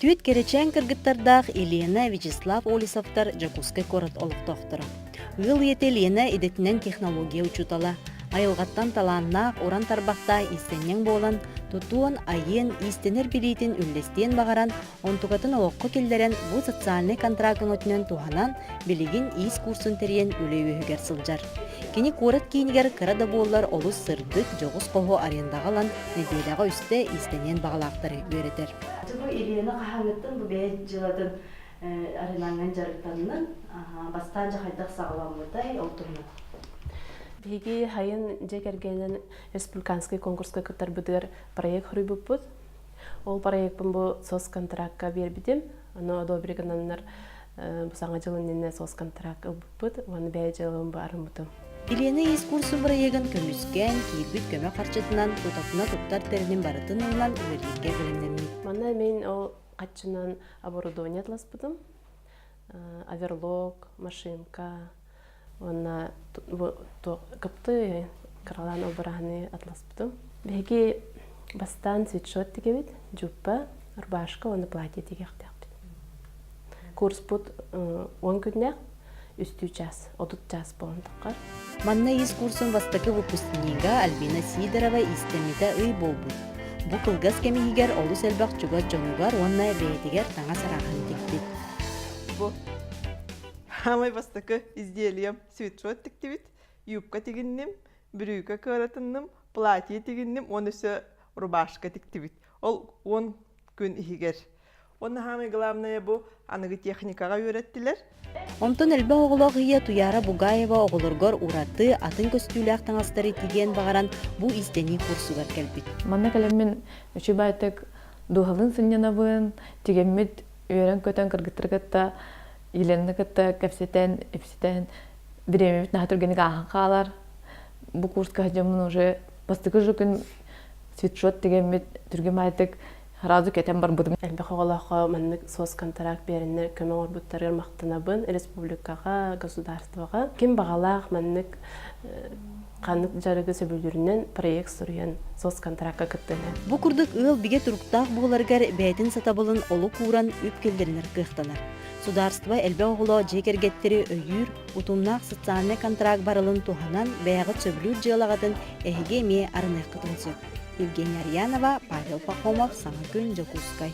Түет керечен кыргыттардах Елена Вячеслав Олисовтар Жакускай корот олықтоқтыры. Гыл ете Елена идетінен технология учутала. Айылғаттан таланнақ оран тарбақта истеннен болан, тұтуын айын истенер билейтін үллестен бағаран, онтуғатын олыққы келдерен бұл социальный контрактын өтінен туғанан білігін ис курсын терен үлі өйігер сылжар. Кені корот кейінігер қырада болар олыс сырдық жоғыз қоғы арендағалан неделяға үсті истенен бағалақтары өретер. Бұл Елена қағанеттің бұл бәйт жыладың аренанған жарықтарының бастан жақайдақ сағыламыдай олтырны. Биги хайын жекергенен республиканский конкурска кытар бүдер проект хрубуппут. Ол проектпен бу сос контрактка бербидим. Аны одобригеннер бу саңа жылыннен сос контракт ылбуппут. Оны бәй жылын барымытым. Елена ес курсын проегін көміскен, кейбіт көмі қарчатынан тұтатына тұттар терінің барытынынан өрекке білімдемей. Мана мен ол қатшынан оборудование атласпыдым. Оверлок, машинка, она капты кралан обраны атласпыдым. Беги бастан свитшот тегебит, жуппа, рубашка, оны платье тегектекпит. Курс бут 10 күннәк, үстү час, 30 час болындыққар. Манна ес курсын вастакы выпускнига Альбина Сидорова истемита ый болбу. Бу кылгас кемигер олус элбак чугат жоңугар онна бейтигер таңа сарахан текпит. Бу хамай бастакы изделием свитшот тектибит, юбка тегинним, брюка кыратынным, платье тегинним, онысы рубашка тектибит. Ол 10 күн ихигер. Онна хамай главное бу аныгы техникага үйреттилер. Онтон элбе оғылық ия Туяра Бугаева оғылыргор ураты атын көстүләк таңастары тиген бағаран бу истени курсугар кәлбит. Манна кәлеммен үші байтык духалын сынянабын, тегеммет үйрен көтен кыргыттыргытта, еленді кытта кәпсетен, эпсетен, біремемет нахатыргенік ағын қалар. Бу курска хажамын уже бастықы жүкін свитшот тегеммет түргем айтык разу кетен бар будым. Әлбе хоғалаққа маннык сос контракт берінер көмің орбуттарыр мақтанабын республикаға, государствоға. Кем бағалақ маннык қанық жарығы сөбілдерінен проект сұрыян сос контрактқа күттіні. Бу курдук ыл биге туруктаах буоларгар бәйтин сатабылын олу куран үпкелдеринер кыхталар. Сударство элбе оғыло жекергеттери өйүр, утумнаах социальный контракт барылын туханан бәяғы сөбілүр жылағатын әхеге ме арынақ кытынсы. Евгения Арьянова, Павел Пахомов, Саңа күн Жакускай.